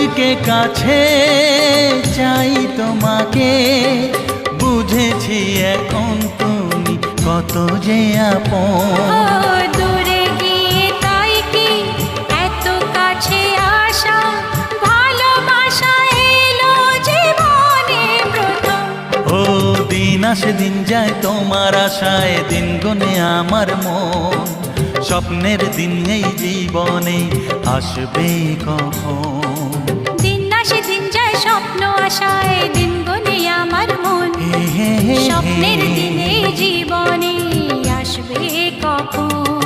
আজকে কাছে চাই তোমাকে, বুঝেছি এখন তুমি কত যে আপন। দূরে গিয়ে তাই কি এত কাছে আসা, ভালোবাসা এলো জীবনে প্রথম। ও দিন আসে দিন যায় তোমার আশায়, দিন গুনে আমার মন। স্বপ্নের দিন এই জীবনে আসবে কখন? দিন আসে দিন যায় স্বপ্ন আশায়, দিন গুনে আমার মন। স্বপ্নের দিনে জীবনে আসবে কখন?